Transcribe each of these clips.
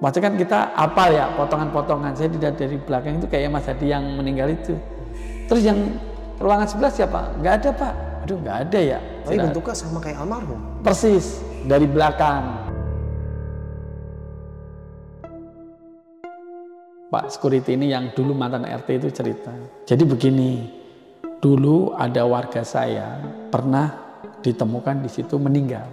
Maksudnya kan kita apal ya potongan-potongan. Saya tidak dari belakang itu kayak Mas Hadi yang meninggal itu. Terus yang ruangan sebelah siapa? Nggak ada Pak. Aduh nggak ada ya. Tapi bentuknya sama kayak almarhum. Persis dari belakang. Pak security ini yang dulu mantan RT itu cerita. Jadi begini, dulu ada warga saya pernah ditemukan di situ meninggal.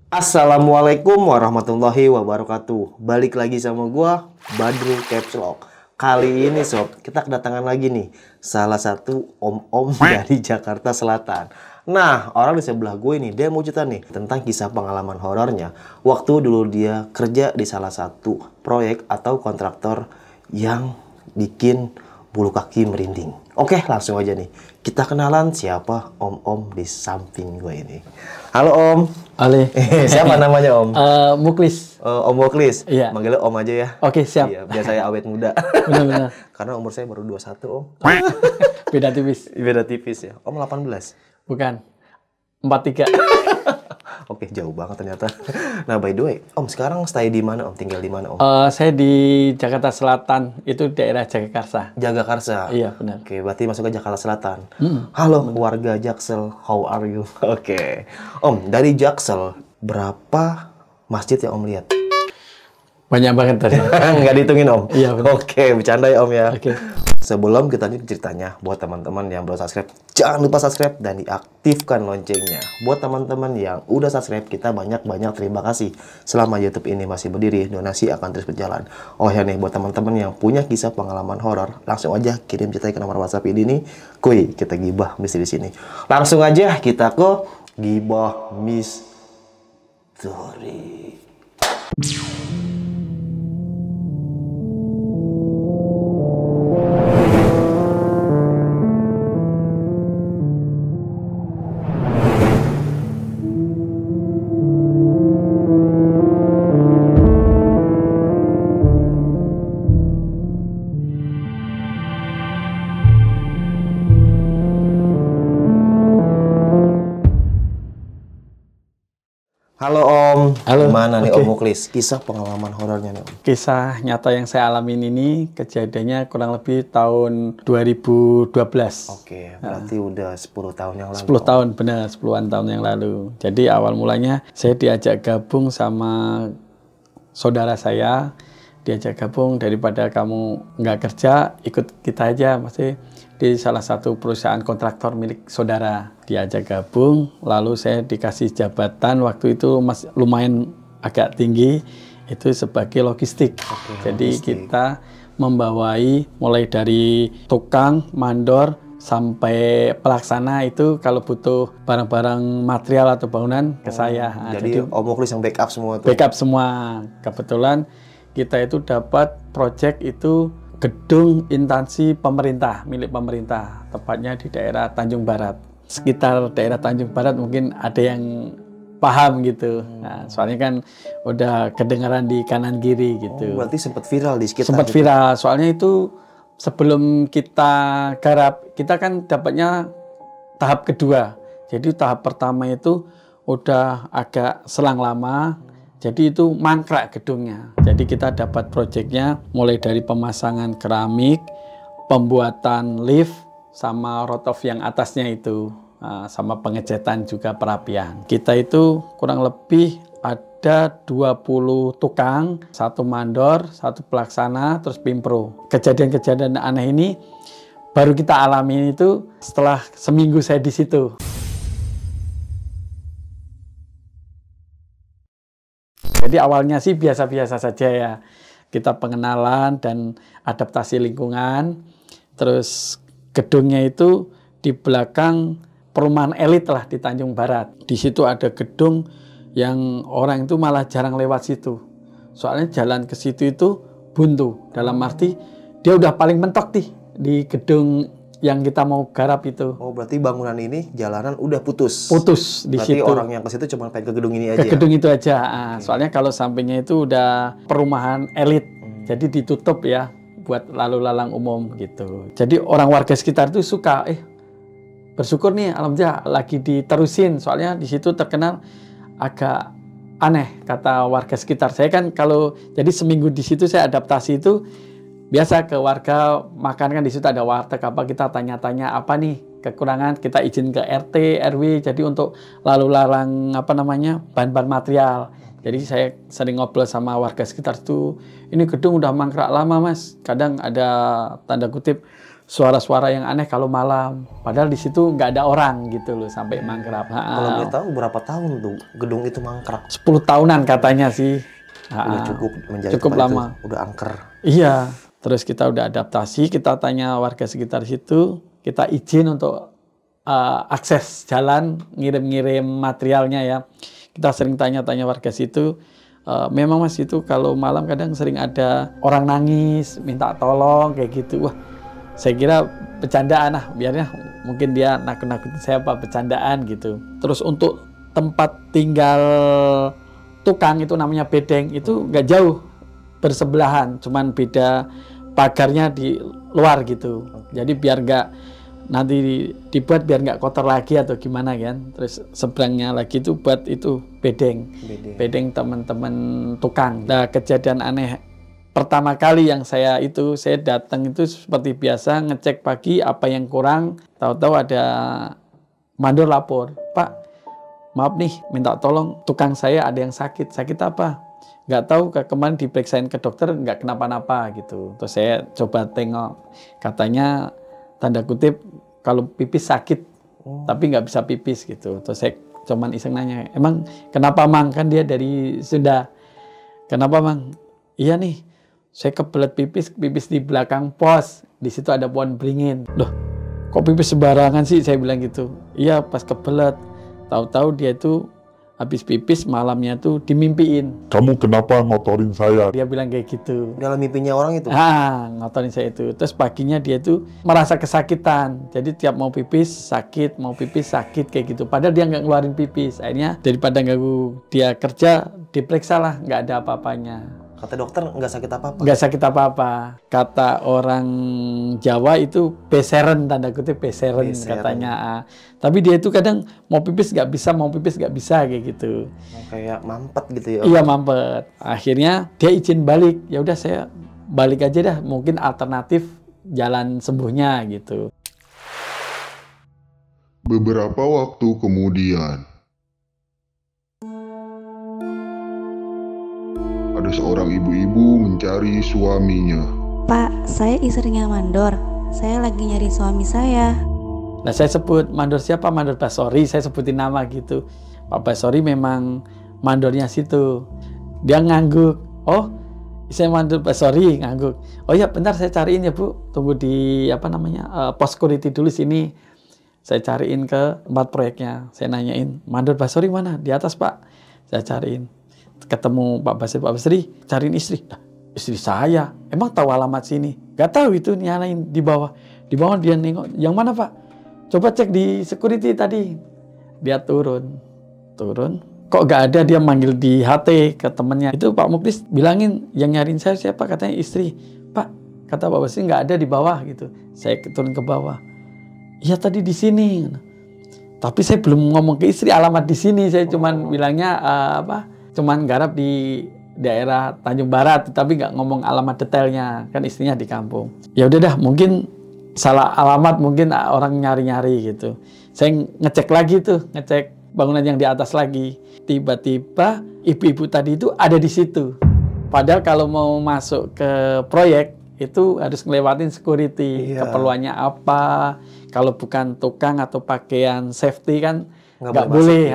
Assalamualaikum warahmatullahi wabarakatuh. Balik lagi sama gua, Badru Caps Lock. Kali ini sob, kita kedatangan lagi nih salah satu om-om dari Jakarta Selatan. Nah, orang di sebelah gue ini, dia mau cerita nih tentang kisah pengalaman horornya waktu dulu dia kerja di salah satu proyek atau kontraktor yang bikin bulu kaki merinding. Oke, langsung aja nih. Kita kenalan siapa om-om di samping gue ini. Halo Om. Ale. Siapa namanya Om? Muklis. Om Muklis. Iya. Manggilnya Om aja ya. Oke, siap. Iya, biar saya awet muda. Benar-benar. Karena umur saya baru 21 Om. Beda tipis. Beda tipis ya. Om 18. Bukan. 43. Oke, jauh banget ternyata. Nah, by the way, Om sekarang stay di mana Om? Tinggal di mana Om? Saya di Jakarta Selatan, itu daerah Jagakarsa. Jagakarsa. Iya, benar. Oke, berarti masuk ke Jakarta Selatan. Halo warga Jaksel, how are you? Oke. Om, dari Jaksel, berapa masjid yang Om lihat? Banyak banget tadi. Nggak dihitungin Om? Iya, benar. Oke, bercanda ya Om ya. Oke. Sebelum kita lanjut ceritanya, buat teman-teman yang belum subscribe, jangan lupa subscribe dan diaktifkan loncengnya. Buat teman-teman yang udah subscribe, kita banyak-banyak terima kasih. Selama YouTube ini masih berdiri, donasi akan terus berjalan. Oh ya nih, buat teman-teman yang punya kisah pengalaman horor, langsung aja kirim ceritanya ke nomor WhatsApp ini nih. Kuy, kita gibah misteri di sini. Langsung aja kita ke gibah misteri. Halo Om, Halo. gimana nih Oke. Om Muklis? Kisah pengalaman horornya nih Om. Kisah nyata yang saya alamin ini kejadiannya kurang lebih tahun 2012. Oke, berarti udah 10 tahun yang lalu. 10 tahun, benar, 10-an tahun yang lalu. Jadi awal mulanya saya diajak gabung sama saudara saya, diajak gabung daripada kamu nggak kerja, ikut kita aja, masih di salah satu perusahaan kontraktor milik saudara. Diajak gabung, lalu saya dikasih jabatan waktu itu lumayan agak tinggi, itu sebagai logistik. Jadi logistik. kita membawai mulai dari tukang, mandor, sampai pelaksana itu kalau butuh barang-barang material atau bangunan ke saya. Nah, Jadi Om Muklis yang backup semua tuh. backup semua. Kebetulan kita itu dapat project itu gedung instansi pemerintah, milik pemerintah, tepatnya di daerah Tanjung Barat. Sekitar daerah Tanjung Barat mungkin ada yang paham gitu. Nah, soalnya kan udah kedengaran di kanan kiri gitu. Berarti sempat viral di sekitar. Sempat gitu. viral, soalnya itu sebelum kita garap, kita kan dapatnya tahap kedua. Jadi tahap pertama itu udah agak selang lama, jadi itu mangkrak gedungnya. Jadi kita dapat proyeknya mulai dari pemasangan keramik, pembuatan lift, sama roof yang atasnya itu, sama pengecetan juga perapian. Kita itu kurang lebih ada 20 tukang, 1 mandor, 1 pelaksana, terus pimpro. Kejadian-kejadian aneh ini baru kita alami itu setelah seminggu saya di situ. Jadi awalnya sih biasa-biasa saja ya. Kita pengenalan dan adaptasi lingkungan. Terus gedungnya itu di belakang perumahan elit lah di Tanjung Barat. Di situ ada gedung yang orang itu malah jarang lewat situ. Soalnya jalan ke situ itu buntu. Dalam arti dia udah paling mentok di gedung yang kita mau garap itu. Oh, berarti bangunan ini jalanan udah putus. Putus di Berarti situ. orang yang ke situ cuma pengen ke gedung ini aja. Ke gedung itu aja. Soalnya kalau sampingnya itu udah perumahan elit. Jadi ditutup ya buat lalu lalang umum gitu. Jadi orang warga sekitar itu suka, bersyukur nih alhamdulillah lagi diterusin. Soalnya di situ terkenal agak aneh kata warga sekitar. Saya kan kalau jadi seminggu di situ saya adaptasi itu biasa ke warga makan kan di situ ada warteg apa kita tanya-tanya apa nih kekurangan kita izin ke RT RW jadi untuk lalu lalang apa namanya bahan-bahan material. Jadi saya sering ngobrol sama warga sekitar itu, ini gedung udah mangkrak lama mas, kadang ada tanda kutip suara-suara yang aneh kalau malam, padahal di situ nggak ada orang gitu loh sampai mangkrak. Kalau boleh tahu berapa tahun tuh gedung itu mangkrak? 10 tahunan katanya sih. Udah cukup menjadi cukup lama. Itu udah angker. Iya, terus kita udah adaptasi, kita tanya warga sekitar situ, kita izin untuk akses jalan, ngirim-ngirim materialnya ya. Kita sering tanya-tanya warga situ, memang mas itu kalau malam kadang sering ada orang nangis, minta tolong kayak gitu. Wah, saya kira bercandaan biarnya mungkin dia nakut-nakutin saya apa bercandaan gitu. Terus untuk tempat tinggal tukang itu namanya bedeng, itu nggak jauh bersebelahan, cuman beda pagarnya di luar gitu. Jadi biar nggak nanti dibuat biar nggak kotor lagi atau gimana kan. Terus seberangnya lagi itu buat itu bedeng teman-teman tukang. Nah kejadian aneh pertama kali yang saya datang itu seperti biasa ngecek pagi apa yang kurang, tahu-tahu ada mandor lapor, Pak maaf nih minta tolong tukang saya ada yang sakit apa? Nggak tahu kemarin diperiksain ke dokter nggak kenapa-napa gitu. Terus saya coba tengok katanya tanda kutip kalau pipis sakit tapi nggak bisa pipis gitu. Terus saya cuman iseng nanya, emang kenapa mang, kan dia dari Sunda, kenapa mang? Iya nih saya kebelet pipis di belakang pos, di situ ada pohon beringin. Loh kok pipis sembarangan sih, saya bilang gitu. Iya pas kebelet, tahu-tahu dia itu habis pipis malamnya tuh dimimpiin. Kamu kenapa ngotorin saya? Dia bilang kayak gitu. Dalam mimpinya orang itu? Ngotorin saya itu. Terus paginya dia tuh merasa kesakitan. Jadi tiap mau pipis sakit kayak gitu. Padahal dia nggak ngeluarin pipis. Akhirnya daripada ganggu dia kerja, diperiksa lah, nggak ada apa-apanya. Kata dokter nggak sakit apa-apa? Nggak sakit apa-apa. Kata orang Jawa itu beseren, tanda kutip beseren katanya. Tapi dia itu kadang mau pipis nggak bisa kayak gitu. Kayak mampet gitu ya? Iya mampet. Akhirnya dia izin balik. Ya udah saya balik aja dah. Mungkin alternatif jalan sembuhnya gitu. Beberapa waktu kemudian, ada seorang ibu-ibu mencari suaminya. Pak, saya istrinya Mandor. Saya lagi nyari suami saya. Nah saya sebut mandor siapa? Mandor Basori. Saya sebutin nama gitu. Pak Basori memang mandornya situ. Dia ngangguk. Oh, saya mandor Basori ngangguk. Oh ya, bentar saya cariin ya Bu. Tunggu di pos security dulu sini. Saya cariin ke tempat proyeknya. Saya nanyain, mandor Basori mana? Di atas Pak. Saya cariin. Ketemu Pak Basri, cariin istri. Nah, istri saya, emang tahu alamat sini? Gak tahu itu, nyalain di bawah. Di bawah dia nengok, yang mana Pak? Coba cek di security tadi. Dia turun. Kok gak ada, dia manggil di HT ke temennya. Itu Pak Muklis bilangin, yang nyariin saya siapa? Katanya istri. Pak, kata Pak Basri gak ada di bawah gitu. Saya turun ke bawah. Iya tadi di sini. Tapi saya belum ngomong ke istri alamat di sini. Saya cuman bilangnya cuman garap di daerah Tanjung Barat, tapi nggak ngomong alamat detailnya, kan istrinya di kampung. Ya udah dah, mungkin salah alamat, mungkin orang nyari-nyari gitu. Saya ngecek bangunan yang di atas lagi. Tiba-tiba ibu-ibu tadi itu ada di situ. Padahal kalau mau masuk ke proyek itu harus ngelewatin security. Iya. Keperluannya apa? Kalau bukan tukang atau pakaian safety kan nggak boleh.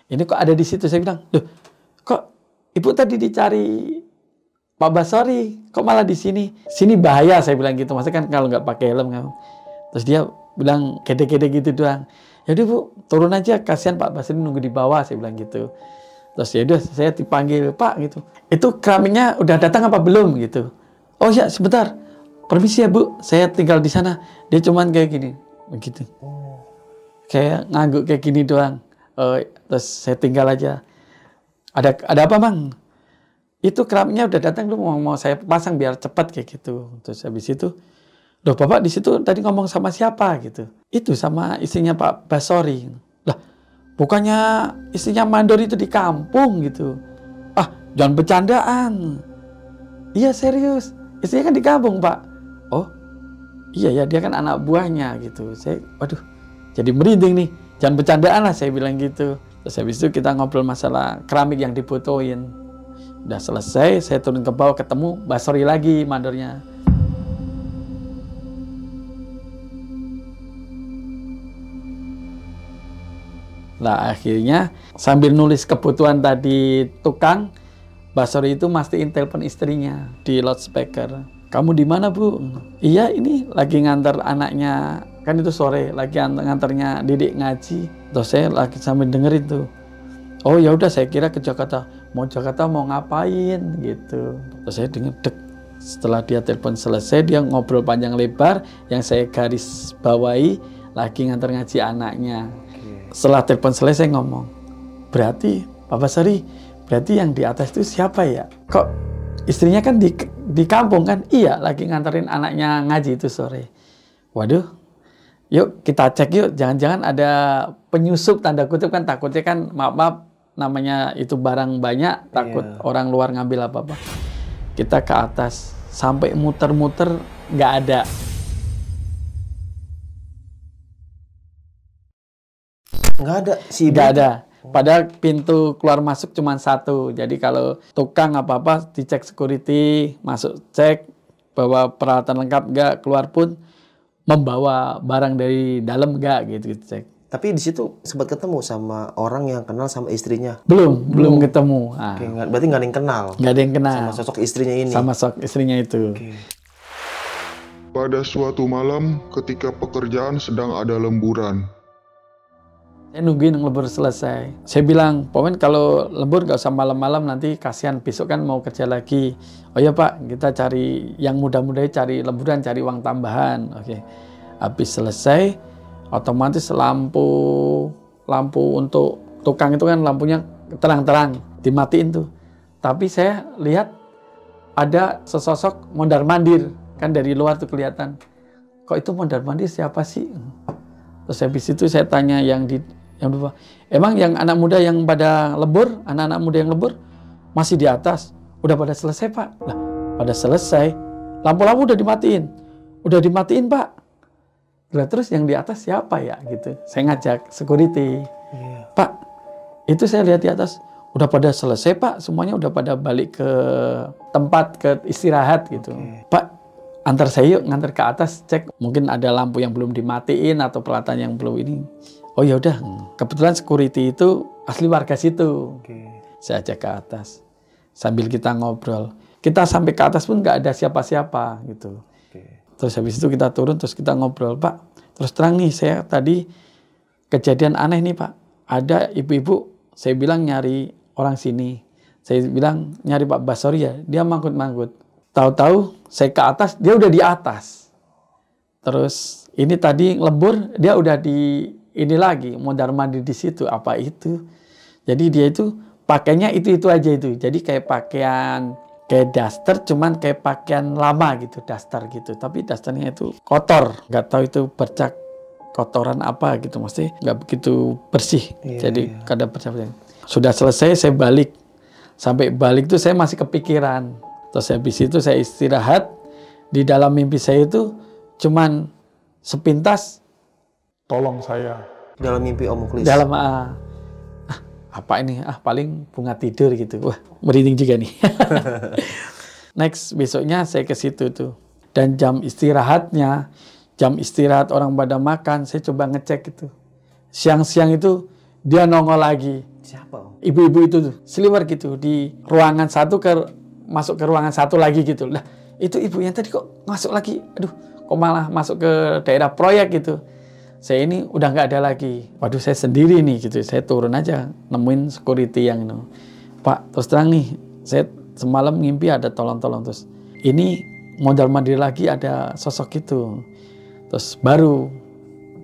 Ini kok ada di situ? Saya bilang, loh, kok ibu tadi dicari Pak Basori, kok malah di sini? Sini bahaya, saya bilang gitu. Maksudnya kan kalau nggak pakai helm kan. Terus dia bilang gede-gede gitu doang. Ya udah Bu, turun aja, kasihan Pak Basri nunggu di bawah, saya bilang gitu. Terus ya udah saya dipanggil Pak gitu. Itu keramiknya udah datang apa belum gitu? Oh ya sebentar, permisi ya Bu, saya tinggal di sana. Dia cuman kayak gini, begitu. Kayak ngangguk kayak gini doang. Terus saya tinggal aja. Ada apa Bang? Itu keramiknya udah datang, lu mau saya pasang biar cepat kayak gitu. Terus habis itu, loh Bapak di situ tadi ngomong sama siapa gitu? Itu sama istrinya Pak Basori. Lah, Bukannya istrinya mandor itu di kampung gitu. Ah, jangan bercandaan. Iya serius, istrinya kan di kampung Pak. Oh, iya ya, dia kan anak buahnya gitu. Saya, waduh, jadi merinding nih. Jangan bercandaan lah, saya bilang gitu. Terus habis itu kita ngobrol masalah keramik yang difotoin. Udah selesai, saya turun ke bawah, ketemu Mbak Sori lagi mandornya. Nah akhirnya sambil nulis kebutuhan tadi tukang, Mbak Sori itu mastiin telepon istrinya di loudspeaker. Kamu di mana Bu? Iya ini lagi ngantar anaknya, kan itu sore, lagi ngantarnya Didik ngaji. Terus saya lagi sambil dengerin tuh. Oh ya udah, saya kira ke Jakarta. Mau Jakarta mau ngapain gitu. Terus saya denger dek. Setelah dia telepon selesai, dia ngobrol panjang lebar. Yang saya garis bawahi lagi ngantar ngaji anaknya. Setelah telepon selesai saya ngomong, berarti Pak Basari, berarti yang di atas itu siapa ya? Kok istrinya kan di kampung kan? Iya, lagi nganterin anaknya ngaji itu sore. Waduh, yuk kita cek yuk. Jangan-jangan ada penyusup tanda kutip kan, takutnya kan maaf namanya itu barang banyak, takut orang luar ngambil apa-apa. Kita ke atas sampai muter-muter nggak ada. Nggak ada sih. Nggak ada. Padahal pintu keluar masuk cuma satu. Jadi kalau tukang apa-apa dicek security, masuk cek bawa peralatan lengkap nggak, keluar pun membawa barang dari dalam nggak gitu cek. Tapi di situ sempat ketemu sama orang yang kenal sama istrinya. Belum ketemu. Nah. Oke, berarti nggak ada yang kenal. Nggak ada yang kenal. Sama sosok istrinya ini. Sama sosok istrinya itu. Oke. Pada suatu malam ketika pekerjaan sedang ada lemburan, saya nungguin lembur selesai. Saya bilang, Pak Men kalau lembur nggak usah malam-malam, nanti kasihan besok kan mau kerja lagi. Oh ya Pak, kita cari yang mudah-mudah, cari lemburan, cari uang tambahan. Oke. Habis selesai, otomatis lampu untuk tukang itu kan lampunya terang-terang, dimatiin tuh. Tapi saya lihat ada sesosok mondar-mandir, kan dari luar tuh kelihatan. Kok itu mondar-mandir siapa sih? Terus habis itu saya tanya yang lupa, emang yang anak muda yang pada lembur, anak-anak muda yang lembur masih di atas? Udah pada selesai Pak? Lah, pada selesai, lampu-lampu udah dimatiin Pak. Lah terus yang di atas siapa ya gitu? Saya ngajak security. Pak, itu saya lihat di atas udah pada selesai Pak, semuanya udah pada balik ke tempat, ke istirahat gitu. Pak, antar saya yuk, ngantar ke atas, cek mungkin ada lampu yang belum dimatiin atau peralatan yang belum ini. Oh ya udah, kebetulan security itu asli warga situ. Saya ajak ke atas sambil kita ngobrol. Kita sampai ke atas pun nggak ada siapa-siapa gitu. Terus habis itu kita turun, terus kita ngobrol, Pak, terus terang nih, saya tadi kejadian aneh nih Pak. Ada ibu-ibu, saya bilang nyari orang sini. Saya bilang nyari Pak Basori ya, dia mangkut-mangkut. Tahu-tahu saya ke atas, dia udah di atas. Terus ini tadi lembur, dia udah di ini lagi, mondar-mandir di situ. Apa itu? Jadi dia itu pakainya itu aja itu. Jadi kayak pakaian kayak daster, cuman kayak pakaian lama gitu, daster gitu. Tapi dasternya itu kotor, nggak tahu itu bercak kotoran apa gitu, mesti nggak begitu bersih. Jadi kadang bercak. Sudah selesai, saya balik. Sampai balik tuh saya masih kepikiran. Terus habis itu saya istirahat. Di dalam mimpi saya itu cuman sepintas, tolong saya. Dalam mimpi Om Mukhlis. Dalam apa ini? Paling bunga tidur gitu. Wah, merinding juga nih. Next, besoknya saya ke situ tuh. Dan jam istirahat orang pada makan, saya coba ngecek gitu. Siang-siang itu dia nongol lagi. Siapa Om? Ibu-ibu itu tuh, seliwer gitu di ruangan satu masuk ke ruangan satu lagi gitu. Lah, itu ibu yang tadi kok masuk lagi. Aduh, kok malah masuk ke daerah proyek gitu. Saya ini udah nggak ada lagi. Waduh, saya sendiri nih gitu. Saya turun aja nemuin security yang itu. Pak, terus terang nih, saya semalam ngimpi ada tolong-tolong, terus ini mondar-mandir lagi ada sosok itu. Terus baru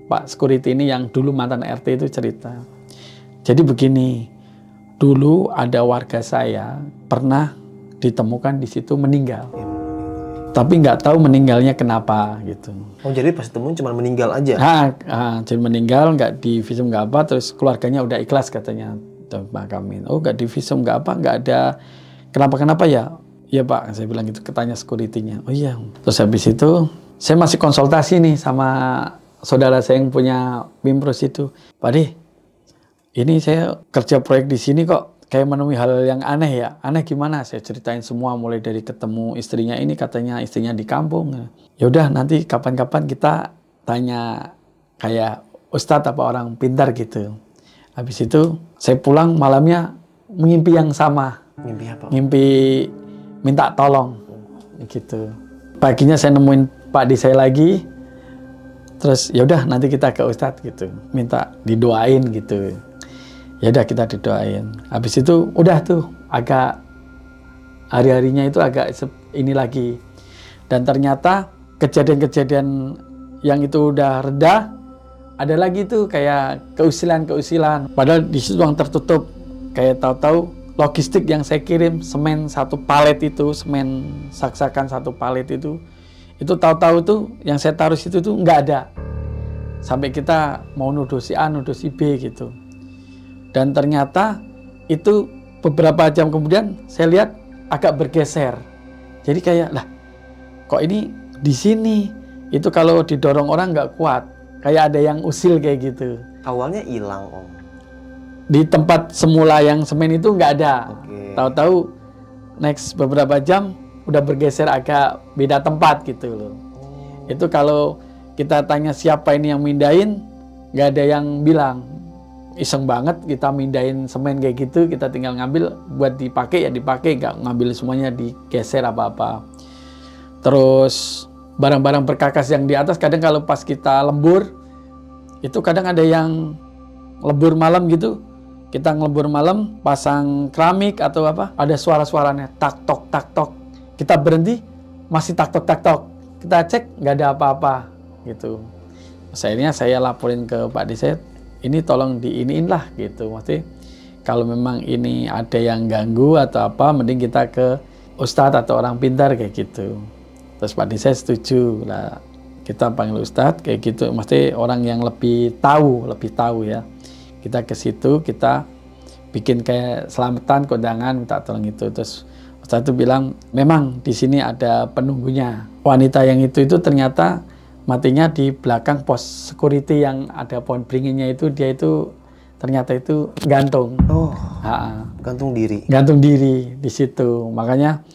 Pak security ini yang dulu mantan RT itu cerita. Jadi begini, dulu ada warga saya pernah ditemukan di situ meninggal. tapi nggak tahu meninggalnya kenapa gitu. Oh, jadi pas temuin cuma meninggal aja? Jadi meninggal, nggak di visum nggak apa, terus keluarganya udah ikhlas katanya makamin. Oh, nggak di visum nggak apa, nggak ada kenapa ya? Iya Pak, saya bilang gitu, ketanya security-nya. Oh iya. Terus habis itu saya masih konsultasi nih sama saudara saya yang punya Pimpros itu. Pak De, ini saya kerja proyek di sini kok kayak menemui hal yang aneh ya. Aneh gimana? Saya ceritain semua mulai dari ketemu istrinya ini, katanya istrinya di kampung. Ya udah nanti kapan-kapan kita tanya kayak ustadz apa orang pintar gitu. Habis itu saya pulang malamnya mimpi yang sama. Mimpi apa? Mimpi minta tolong gitu. Paginya saya nemuin Pak D saya lagi. Terus ya udah nanti kita ke ustadz gitu. Minta didoain gitu. Ya udah kita didoain. Habis itu udah tuh agak hari-harinya itu agak ini lagi. Dan ternyata kejadian-kejadian yang itu udah reda, ada lagi tuh kayak keusilan-keusilan. Padahal di situ ruang tertutup. Kayak tahu-tahu logistik yang saya kirim, semen satu palet itu, semen saksakan satu palet itu tahu-tahu tuh yang saya taruh situ tuh nggak ada. Sampai kita mau nuduh si A, nuduh si B gitu. Dan ternyata itu beberapa jam kemudian saya lihat agak bergeser. Jadi kayak lah, kok ini di sini? Itu kalau didorong orang nggak kuat. Kayak ada yang usil kayak gitu. Awalnya hilang Om. Di tempat semula yang semen itu nggak ada. Oke. Tahu-tahu next beberapa jam udah bergeser agak beda tempat gitu loh. Itu kalau kita tanya siapa ini yang mindahin, nggak ada yang bilang. Iseng banget kita mindahin semen kayak gitu, kita tinggal ngambil buat dipakai ya dipakai, nggak ngambil semuanya digeser apa-apa. Terus barang-barang berkakas yang di atas kadang kalau pas kita lembur itu kadang ada yang lembur malam gitu, kita ngelembur malam pasang keramik atau apa, ada suara-suaranya tak tok, kita berhenti masih tak tok, kita cek nggak ada apa-apa gitu. Akhirnya saya laporin ke Pak Deset, ini tolong diiniin lah gitu. Maksudnya kalau memang ini ada yang ganggu atau apa, mending kita ke ustadz atau orang pintar kayak gitu. Terus Pak Desa setuju lah, kita panggil ustadz kayak gitu. Maksudnya orang yang lebih tahu ya. Kita ke situ, kita bikin kayak selamatan, kondangan, minta tolong itu. Terus ustadz itu bilang, memang di sini ada penunggunya. Wanita yang itu ternyata matinya di belakang pos security yang ada pohon beringinnya itu, dia itu ternyata itu gantung. Oh, gantung diri. Gantung diri di situ. Makanya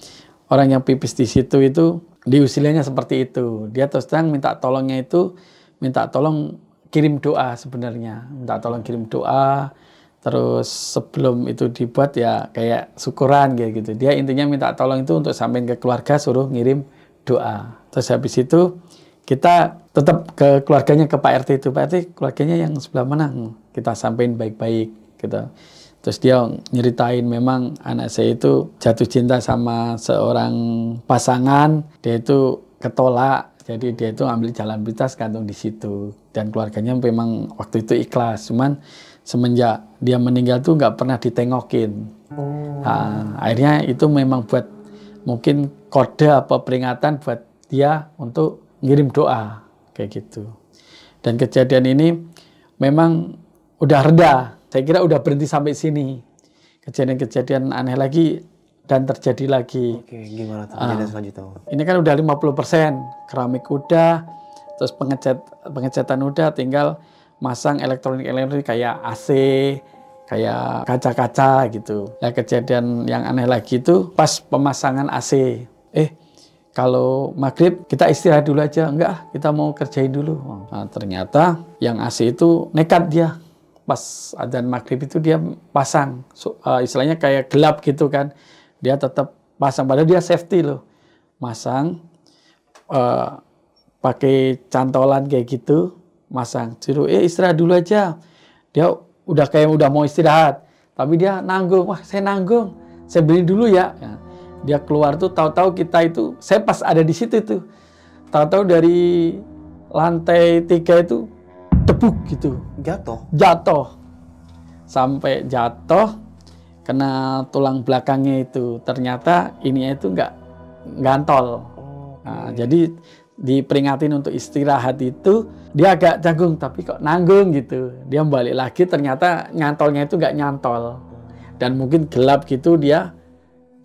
orang yang pipis di situ itu diusilnya seperti itu. Dia terus terang minta tolongnya itu, minta tolong kirim doa sebenarnya. Minta tolong kirim doa. Terus sebelum itu dibuat ya kayak syukuran kayak gitu. Dia intinya minta tolong itu untuk sampein ke keluarga, suruh ngirim doa. Terus habis itu kita tetap ke keluarganya, ke Pak RT itu. Pak RT keluarganya yang sebelah mana? Kita sampein baik-baik gitu. Terus dia nyeritain memang anak saya itu jatuh cinta sama seorang pasangan. Dia itu ketolak. Jadi dia itu ambil jalan pintas gantung di situ. Dan keluarganya memang waktu itu ikhlas. Cuman semenjak dia meninggal tuh nggak pernah ditengokin. Akhirnya itu memang buat mungkin kode apa peringatan buat dia untuk ngirim doa kayak gitu. Dan kejadian ini memang udah reda. Saya kira udah berhenti sampai sini. Kejadian-kejadian aneh lagi dan terjadi lagi. Oke, gimana kejadian selanjutnya? Ini kan udah 50%, keramik udah, terus pengecatan udah, tinggal masang elektronik kayak AC, kayak kaca-kaca gitu. Ya kejadian yang aneh lagi itu pas pemasangan AC. Kalau maghrib kita istirahat dulu aja, enggak, kita mau kerjain dulu. Nah, ternyata yang AC itu nekat dia. Pas adzan maghrib itu dia pasang, istilahnya kayak gelap gitu kan. Dia tetap pasang, padahal dia safety loh. Masang, pakai cantolan kayak gitu, masang. Suruh, istirahat dulu aja. Dia udah kayak udah mau istirahat. Tapi dia nanggung, wah saya nanggung, saya beli dulu ya. Dia keluar tuh, tahu-tahu kita itu, saya pas ada di situ tuh, tahu-tahu dari lantai 3 itu debuk gitu. Jatuh. Sampai jatuh, kena tulang belakangnya itu. Ternyata ininya itu nggak gantol. Nah, jadi diperingatin untuk istirahat itu dia agak canggung tapi kok nanggung gitu. Dia balik lagi ternyata nyantolnya itu nggak nyantol dan mungkin gelap gitu dia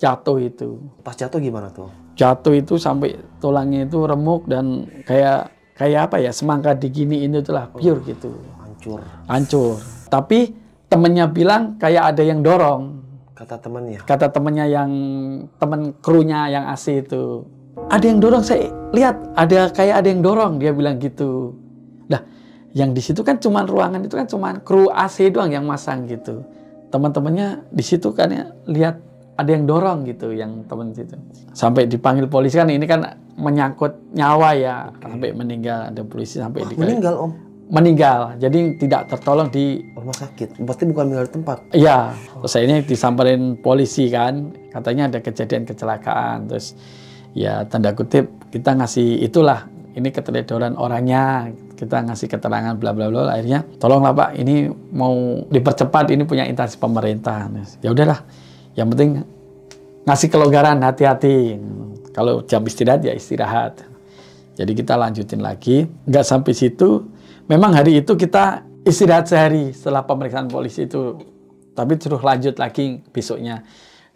jatuh itu. Pas jatuh gimana tuh? Jatuh itu sampai tulangnya itu remuk dan kayak apa ya, semangka diginiin itulah pure gitu. Hancur. Tapi temennya bilang kayak ada yang dorong. Kata temennya? Kata temennya yang temen krunya yang AC itu. Ada yang dorong, saya lihat kayak ada yang dorong, dia bilang gitu. Nah, yang di situ kan cuman ruangan itu kan cuman kru AC doang yang masang gitu. Teman-temannya di situ kan ya lihat ada yang dorong gitu, yang teman situ. Sampai dipanggil polisi kan ini kan menyangkut nyawa ya, sampai meninggal, ada polisi sampai meninggal Om. Meninggal, jadi tidak tertolong di rumah sakit. Pasti bukan meninggal di tempat. Iya, terus akhirnya disamperin polisi kan, katanya ada kejadian kecelakaan, terus ya tanda kutip kita ngasih itulah, ini keteledoran orangnya, kita ngasih keterangan bla bla bla, akhirnya tolonglah Pak, ini mau dipercepat, ini punya instansi pemerintah. Ya udahlah, yang penting ngasih kelonggaran, hati-hati. Kalau jam istirahat ya istirahat. Jadi kita lanjutin lagi, nggak sampai situ. Memang hari itu kita istirahat sehari setelah pemeriksaan polisi itu, tapi terus lanjut lagi besoknya.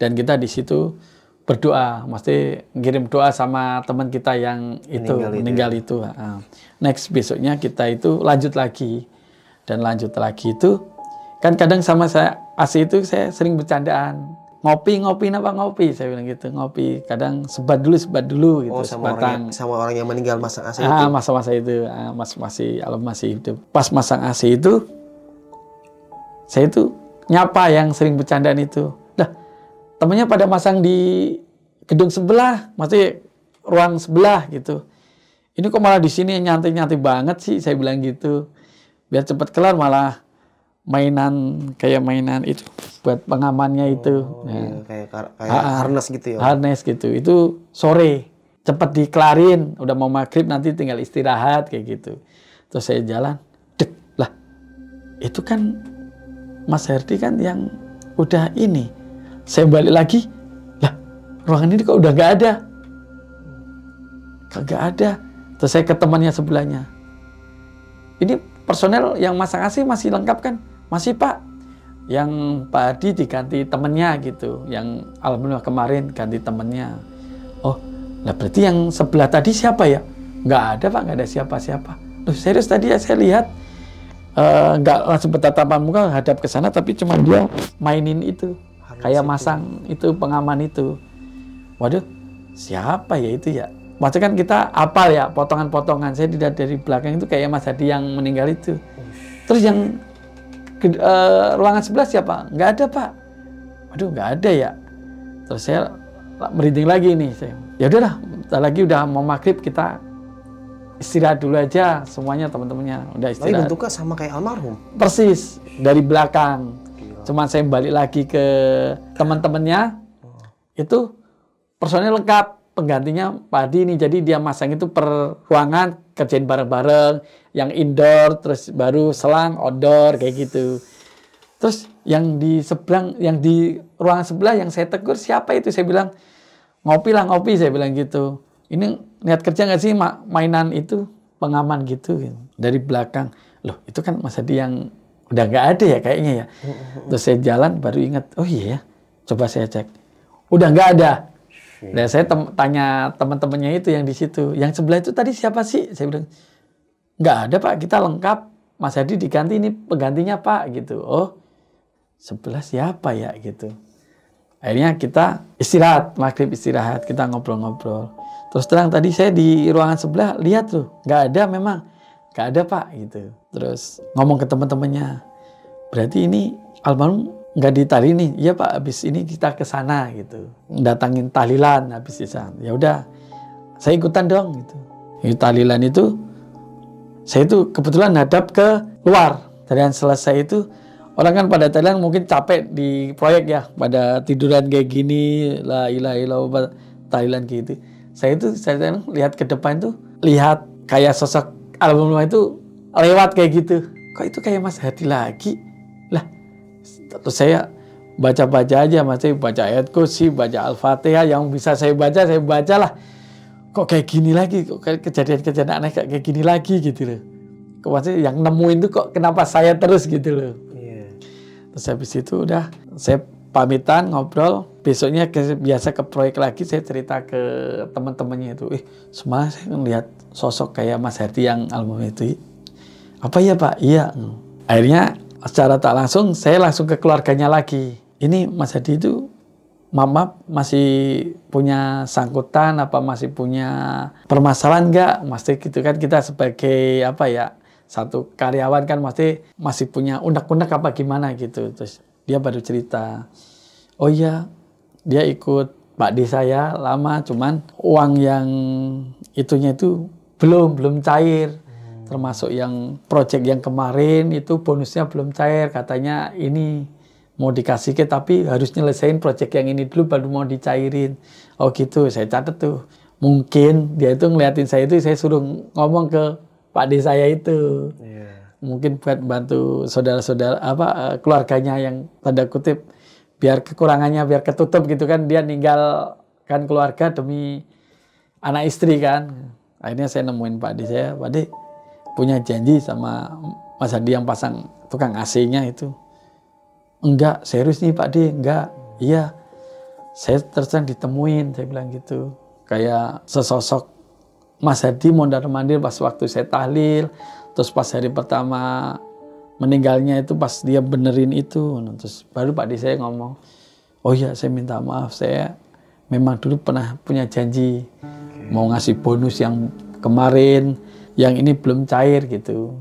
Dan kita di situ berdoa, mesti ngirim doa sama teman kita yang meninggal itu. Next besoknya kita itu lanjut lagi, dan lanjut lagi itu kan kadang sama saya AC itu saya sering bercandaan, ngopi apa ngopi, saya bilang gitu, ngopi, kadang sebat dulu gitu. Sama orang yang meninggal masang AC itu. Masa-masa itu masih hidup. Pas masang AC itu saya itu nyapa yang sering bercandaan itu. Dah, temennya pada masang di gedung sebelah, maksudnya ruang sebelah gitu. Ini kok malah di sini nyantai-nyantai banget sih, saya bilang gitu. Biar cepat kelar malah kayak mainan itu buat pengamannya itu. Iya, kayak harness gitu ya. Harness gitu. Itu sore cepet diklarin, udah mau maghrib nanti tinggal istirahat kayak gitu. Terus saya jalan, lah itu kan Mas Herdi kan yang udah ini. Saya balik lagi, lah ruangan ini kok udah nggak ada. Kagak ada. Terus saya ke temannya sebelahnya. Ini personel yang masang AC masih lengkap kan? Masih Pak. Yang Pak Hadi diganti temennya gitu. Yang alhamdulillah kemarin ganti temennya. Oh, lah berarti yang sebelah tadi siapa ya? Nggak ada Pak, nggak ada siapa-siapa. Loh serius tadi ya saya lihat nggak langsung bertatapan muka hadap ke sana, tapi cuma dia mainin itu. Kayak masang itu pengaman itu. Waduh, siapa ya itu ya? Maksudnya kan kita apal ya potongan-potongan. Saya dilihat dari belakang itu kayak Mas Hadi yang meninggal itu. Terus yang ruangan sebelah siapa? Nggak ada Pak. Waduh, nggak ada ya. Terus saya merinding lagi nih. Ya udahlah, bentar lagi udah mau maghrib, kita istirahat dulu aja semuanya, teman-temannya udah istirahat. Tapi bentuknya sama kayak almarhum. Persis dari belakang. Cuman saya balik lagi ke teman-temannya, itu personil lengkap. Penggantinya Pak Hadi ini, jadi dia masang itu per ruangan, kerjain bareng-bareng, yang indoor, terus baru selang, outdoor, kayak gitu. Terus yang di seberang, yang di ruangan sebelah yang saya tegur, siapa itu? Saya bilang, ngopi lah, ngopi, saya bilang gitu. Ini niat kerja nggak sih mainan itu, pengaman gitu. Dari belakang, loh itu kan Mas Hadi yang udah nggak ada ya kayaknya ya. Terus saya jalan, baru ingat, oh iya ya, coba saya cek. Udah nggak ada. Dan saya tanya teman-temannya itu yang di situ, yang sebelah itu tadi siapa sih? Saya bilang, nggak ada Pak, kita lengkap. Mas Hadi diganti, ini penggantinya Pak gitu. Oh, sebelah siapa ya gitu. Akhirnya kita istirahat, maghrib istirahat, kita ngobrol-ngobrol. Terus terang tadi saya di ruangan sebelah lihat tuh, nggak ada memang, nggak ada Pak gitu. Terus ngomong ke teman-temannya, berarti ini almarhum nggak ditari nih. Iya Pak, habis ini kita ke sana gitu, datangin tahlilan habis di sana. Ya udah, saya ikutan dong gitu. Tahlilan itu saya itu kebetulan hadap ke luar. Tahlilan selesai itu orang kan pada tahlilan mungkin capek di proyek ya, pada tiduran kayak gini, la ilaha illallah, tahlilan gitu. Saya lihat ke depan tuh, lihat kayak sosok almarhum itu lewat kayak gitu. Kok itu kayak Mas Hadi lagi? Lah, terus saya baca-baca aja, masih baca ayat kursi, baca Al-Fatihah, yang bisa saya baca lah. kok kayak gini lagi, kok kayak kejadian-kejadian aneh kayak gini lagi gitu loh. Kok maksudnya yang nemuin tuh kok kenapa saya terus gitu loh. Terus habis itu udah saya pamitan ngobrol, besoknya biasa ke proyek lagi, saya cerita ke teman-temannya itu, semalam saya ngeliat sosok kayak Mas Hardi yang almarhum itu. Apa ya Pak? Iya. Akhirnya secara tak langsung saya langsung ke keluarganya lagi. Ini Mas Hardi itu Mama masih punya sangkutan apa masih punya permasalahan nggak? Mesti gitu kan, kita sebagai apa ya, satu karyawan kan masih punya unek-unek apa gimana gitu. Terus dia baru cerita, oh iya dia ikut Pak D saya lama, cuman uang yang itunya itu belum cair. Termasuk yang project yang kemarin itu bonusnya belum cair, katanya ini mau dikasih ke tapi harus nyelesain project yang ini dulu baru mau dicairin. Oh gitu, saya catat tuh. Mungkin dia itu ngeliatin saya itu, saya suruh ngomong ke Pak D saya itu. Mungkin buat bantu saudara-saudara keluarganya yang tanda kutip biar kekurangannya biar ketutup gitu kan, dia ninggalkan keluarga demi anak istri kan. Akhirnya saya nemuin Pak D saya, Pak D punya janji sama Mas Hadi yang pasang tukang AC-nya itu. Enggak, serius nih Pak D, enggak. Iya, saya terus terang ditemuin, saya bilang gitu. Kayak sesosok Mas Hadi mondar-mandir pas waktu saya tahlil, terus pas hari pertama meninggalnya itu pas dia benerin itu. Terus baru Pak D saya ngomong, oh iya saya minta maaf, saya memang dulu pernah punya janji mau ngasih bonus yang kemarin, yang ini belum cair gitu.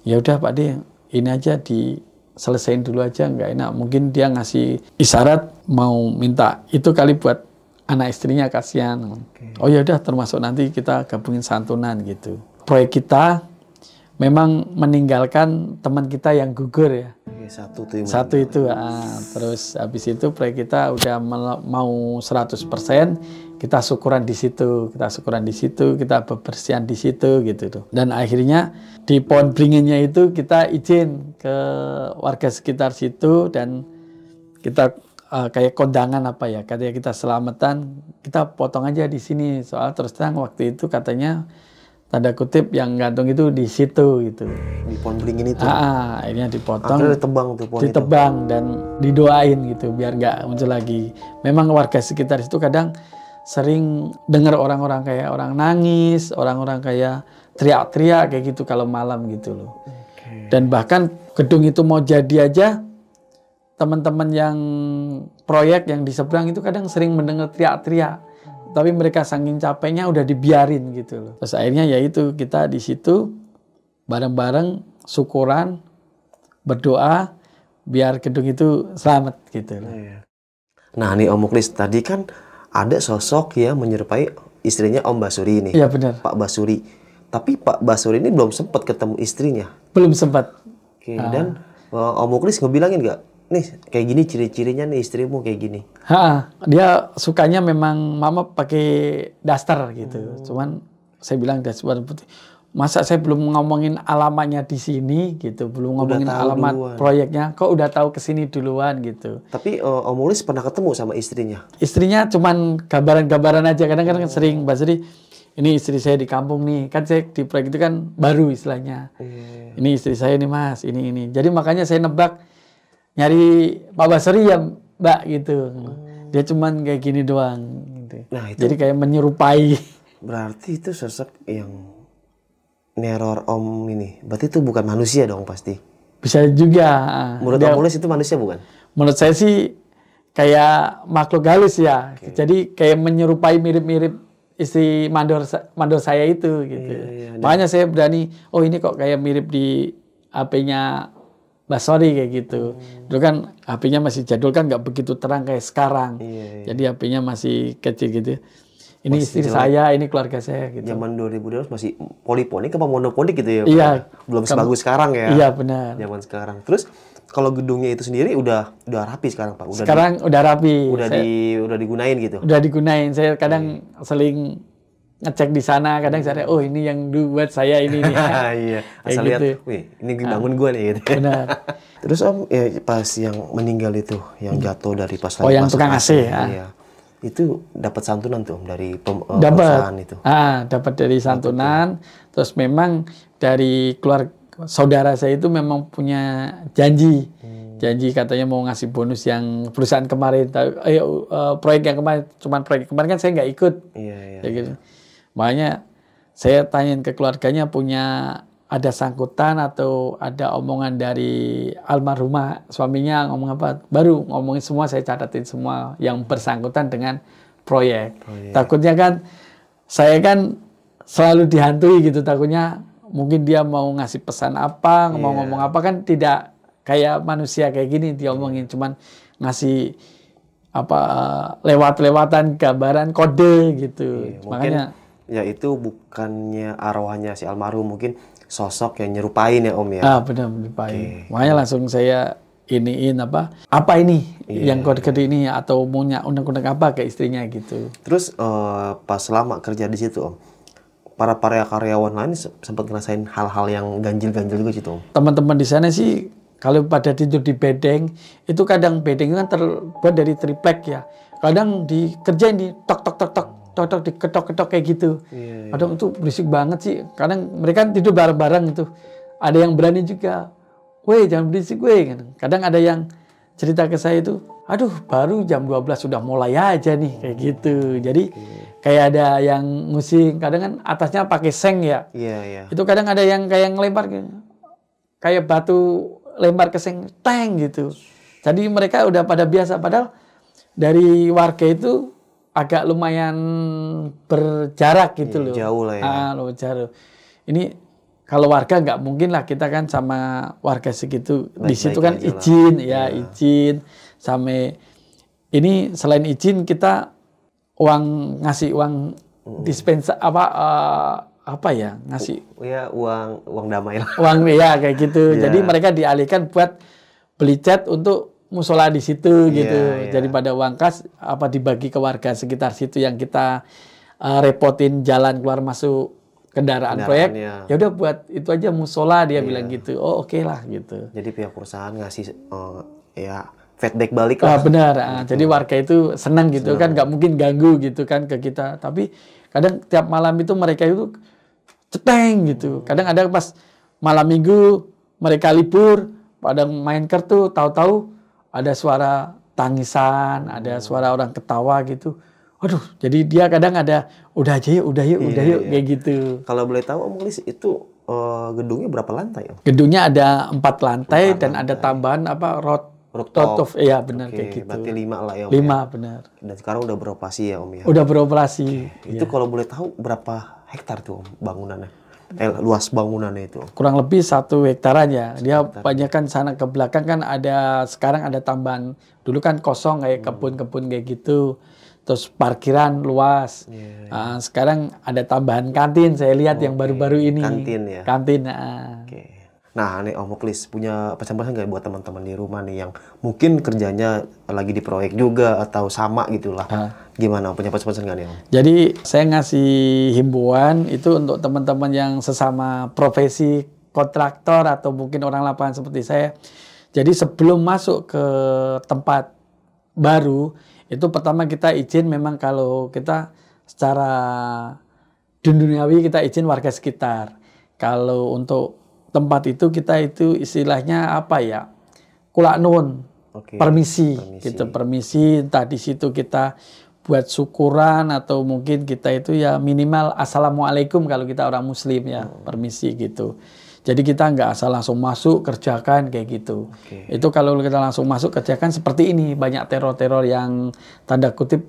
Ya udah Pak D, ini aja diselesain dulu aja, nggak enak. Mungkin dia ngasih isyarat mau minta itu kali buat anak istrinya, kasihan. Oh ya udah, termasuk nanti kita gabungin santunan gitu. Proyek kita memang meninggalkan teman kita yang gugur ya. Satu itu. Terus habis itu proyek kita udah mau 100%, kita syukuran di situ, kita bebersihan di situ gitu tuh. Dan akhirnya di pohon beringinnya itu kita izin ke warga sekitar situ dan kita kayak kondangan apa ya, katanya kita selamatan, kita potong aja di sini. Soal terus terang waktu itu katanya tanda kutip yang gantung itu di situ gitu. Di pohon beringin itu. Akhirnya dipotong. Akhirnya ditebang tuh pohon ditebang itu. Dan didoain gitu biar nggak muncul lagi. Memang warga sekitar itu kadang sering dengar orang-orang kayak orang nangis, orang-orang kayak teriak-teriak kayak gitu kalau malam gitu loh. Dan bahkan gedung itu mau jadi aja, teman-teman yang proyek yang di seberang itu kadang sering mendengar teriak-teriak. Tapi mereka saking capeknya udah dibiarin gitu loh. Terus akhirnya ya itu kita di situ bareng-bareng syukuran, berdoa biar gedung itu selamat gitu loh. Nah nih Om Muklis, tadi kan ada sosok yang menyerupai istrinya Om Basuri ini. Iya benar. Pak Basuri. Tapi Pak Basuri ini belum sempat ketemu istrinya. Belum sempat. Dan Om Muklis ngebilangin nggak? Nih kayak gini ciri-cirinya nih istrimu kayak gini. Dia sukanya memang mama pakai daster gitu. Cuman saya bilang daster putih. Masa saya belum ngomongin alamatnya di sini gitu, belum ngomongin alamat duluan. Proyeknya, kok udah tahu kesini duluan gitu. Tapi Om Muklis pernah ketemu sama istrinya? Istrinya cuman gambaran-gambaran aja. Kadang-kadang sering Basri, ini istri saya di kampung nih, kan saya di proyek itu kan baru istilahnya. Ini istri saya nih Mas, ini. Jadi makanya saya nebak nyari Pak Basri ya Mbak gitu. Dia cuman kayak gini doang gitu. Nah, itu jadi kayak menyerupai. Berarti itu sosok yang neror Om ini. Berarti itu bukan manusia dong pasti. Bisa juga. Menurut Om Muklis itu manusia bukan? Menurut saya sih kayak makhluk halus ya. Jadi kayak menyerupai mirip-mirip istri mandor saya itu gitu. Makanya saya berani, oh ini kok kayak mirip di HP-nya Basori kayak gitu. Dulu kan HP-nya masih jadul kan, nggak begitu terang kayak sekarang. Jadi HP-nya masih kecil gitu. Ini masih istri saya, ini keluarga saya gitu. Zaman 2012 masih poliponik apa monoponik gitu ya? Iya. Belum sebagus sekarang ya? Iya benar. Zaman sekarang. Terus kalau gedungnya itu sendiri udah rapi sekarang Pak? Udah rapi. Udah digunain gitu? Udah digunain. Saya kadang seling ngecek di sana, kadang saya oh ini yang buat saya ini nih. Iya. Asal lihat, gitu. Wih ini bangun gua nih gitu. Benar. Terus Om, ya, pas yang meninggal itu, yang jatuh dari pas yang tukang AC ya. Iya. Itu dapat santunan tuh dari Dapat. perusahaan itu. Dapat dari santunan. Terus memang dari keluarga saudara saya itu memang punya janji. Janji katanya mau ngasih bonus yang perusahaan kemarin. Proyek yang kemarin, cuman proyek kemarin kan saya nggak ikut. Iya. Gitu. Makanya saya tanyain ke keluarganya punya ada sangkutan atau ada omongan dari almarhumah suaminya ngomong apa, baru ngomongin semua, saya catatin semua yang bersangkutan dengan proyek. Takutnya kan saya kan selalu dihantui gitu, takutnya mungkin dia mau ngasih pesan apa, mau ngomong apa, kan tidak kayak manusia kayak gini diomongin, cuman ngasih apa lewat-lewatan gambaran kode gitu. Makanya ya itu bukannya arwahnya si almarhum, mungkin sosok yang nyerupain ya Om ya. Benar nyerupain. Makanya langsung saya iniin apa ini yang kode-kode ini, atau maunya undang-undang apa ke istrinya gitu. Terus pas lama kerja di situ Om, para karyawan lain sempat ngerasain hal-hal yang ganjil-ganjil juga gitu Om. Teman-teman di sana sih kalau pada tidur di bedeng, itu kadang bedeng kan terbuat dari triplek ya. Kadang dikerjain di tok diketok-ketok kayak gitu. Kadang itu berisik banget sih. Kadang mereka tidur bareng-bareng itu. Ada yang berani juga, "Weh, jangan berisik weh." Kadang ada yang cerita ke saya itu, "Aduh, baru jam 12 sudah mulai aja nih," kayak gitu. Jadi kayak ada yang ngusik. Kadang kan atasnya pakai seng ya. Iya. Itu kadang ada yang kayak ngelempar kayak batu lempar ke seng, teng gitu. Jadi mereka udah pada biasa, padahal dari warga itu agak lumayan berjarak gitu loh. Jauh lah ya. Jauh. Ini kalau warga nggak mungkin lah, kita kan sama warga segitu. Di situ kan izin izin sampai ini, selain izin kita ngasih uang dispensa ngasih uang damai lah. Uang kayak gitu. Jadi mereka dialihkan buat beli cat untuk musola di situ gitu. Jadi pada uang kas dibagi ke warga sekitar situ yang kita repotin jalan keluar masuk kendaraan proyek. Ya udah buat itu aja musola, dia bilang gitu. Oh oke lah gitu. Jadi pihak perusahaan ngasih feedback balik lah. Benar. Jadi warga itu senang gitu kan, nggak mungkin ganggu gitu kan ke kita. Tapi kadang tiap malam itu mereka itu ceteng gitu. Kadang ada pas malam minggu mereka libur, pada main kartu, tahu-tahu ada suara tangisan, ada suara orang ketawa gitu. Aduh, jadi dia kadang ada udah yuk kayak gitu. Kalau boleh tahu Om Lis, itu gedungnya berapa lantai Om? Gedungnya ada 4 lantai dan ada tambahan rooftop. Iya benar kayak gitu. Berarti 5 lah ya Om. 5 benar. Dan sekarang udah beroperasi ya Om ya. Udah beroperasi. Itu kalau boleh tahu berapa hektar tuh Om bangunannya? Luas bangunannya itu? Kurang lebih 1 hektaran ya. Dia banyak kan sana ke belakang kan sekarang ada tambahan. Dulu kan kosong kayak kebun-kebun kayak gitu. Terus parkiran luas. Sekarang ada tambahan kantin, saya lihat yang baru-baru ini. Kantin ya? Kantin. Nah, nih Om Muklis punya pesan-pesan nggak buat teman-teman di rumah nih yang mungkin kerjanya lagi di proyek juga atau sama gitulah. Gimana? Punya pesan-pesan nggak nih Om? Jadi saya ngasih himbauan itu untuk teman-teman yang sesama profesi kontraktor atau mungkin orang lapangan seperti saya. Jadi sebelum masuk ke tempat baru, itu pertama kita izin, memang kalau kita secara duniawi kita izin warga sekitar. Kalau untuk tempat itu kita itu istilahnya kulak nun, permisi gitu, permisi. Entah di situ kita buat syukuran atau mungkin kita itu ya minimal assalamualaikum kalau kita orang muslim ya, permisi gitu. Jadi kita nggak asal langsung masuk kerjakan kayak gitu. Itu kalau kita langsung masuk kerjakan seperti ini, banyak teror-teror yang tanda kutip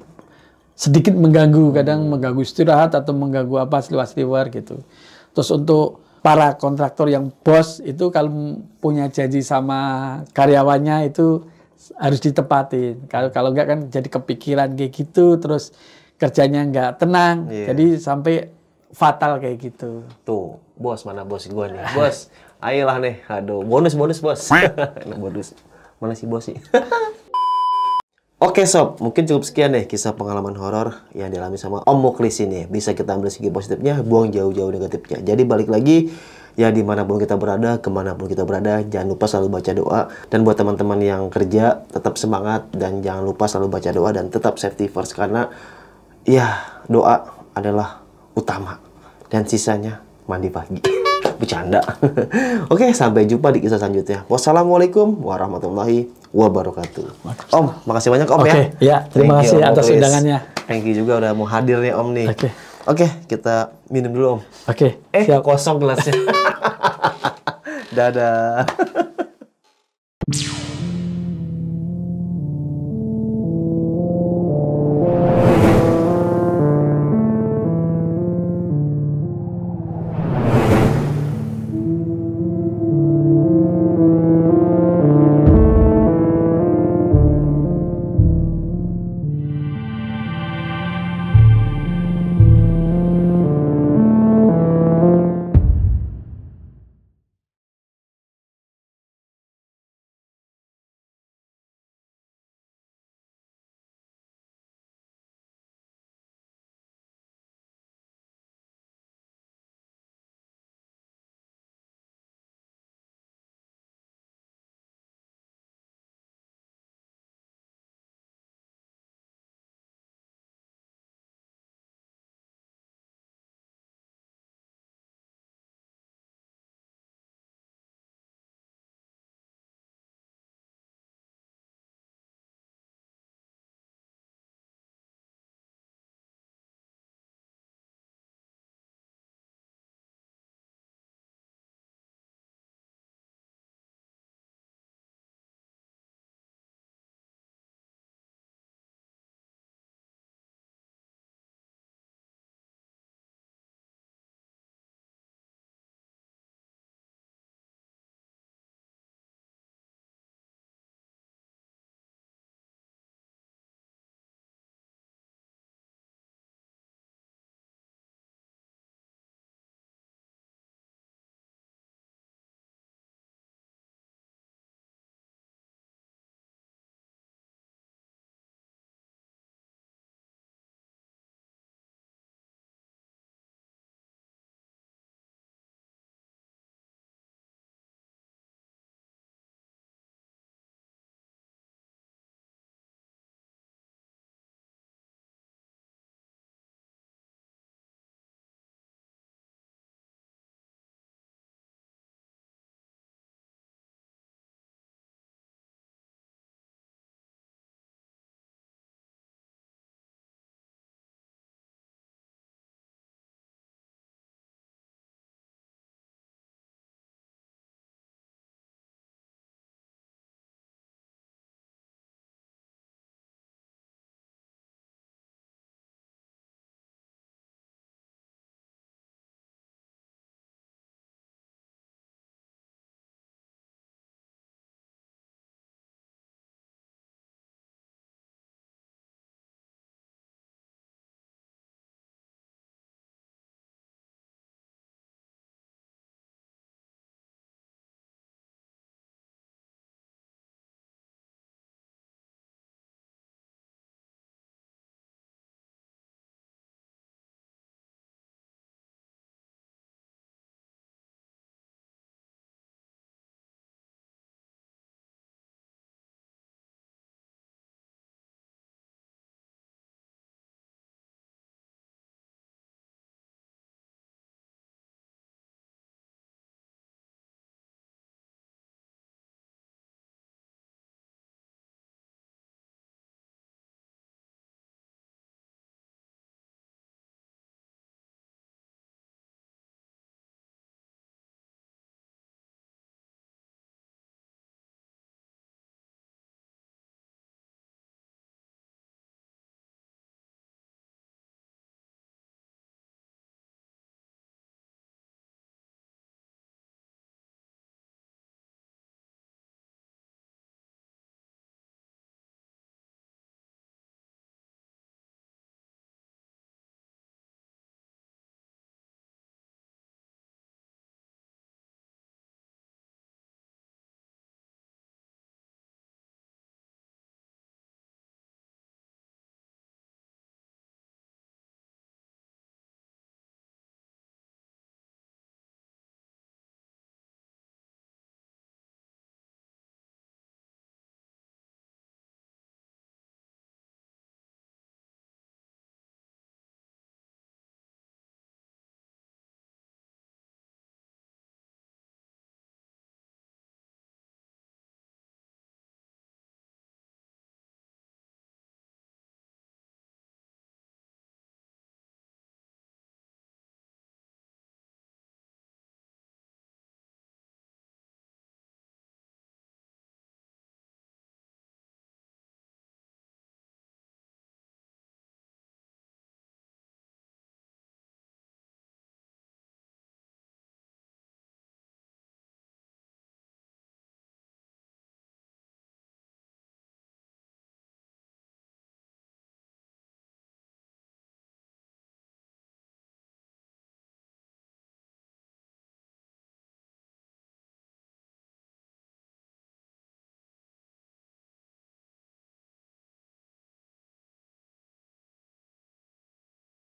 sedikit mengganggu, kadang mengganggu istirahat atau mengganggu seliwar-seliwar gitu. Terus untuk para kontraktor yang bos itu kalau punya janji sama karyawannya itu harus ditepatin. Kalau enggak kan jadi kepikiran kayak gitu, terus kerjanya nggak tenang, jadi sampai fatal kayak gitu. Tuh, bos, mana bos gue nih? Bos, ayolah nih. Aduh, bonus bos. Bonus. Mana si bos sih? Oke sob, mungkin cukup sekian deh kisah pengalaman horor yang dialami sama Om Muklis ini. Bisa kita ambil segi positifnya, buang jauh-jauh negatifnya. Jadi balik lagi, Ya dimanapun kita berada, kemanapun kita berada, jangan lupa selalu baca doa. Dan buat teman-teman yang kerja, tetap semangat dan jangan lupa selalu baca doa dan tetap safety first, karena ya doa adalah utama dan sisanya mandi pagi. Bercanda. Oke, sampai jumpa di kisah selanjutnya. Wassalamualaikum warahmatullahi wabarakatuh. Om, makasih banyak Om Oke, ya, terima Thank you, kasih Om atas Tulis. undangannya. Thank you juga udah mau hadir nih Om nih. Oke, kita minum dulu Om. Oke, siap. Kosong gelasnya. Dadah.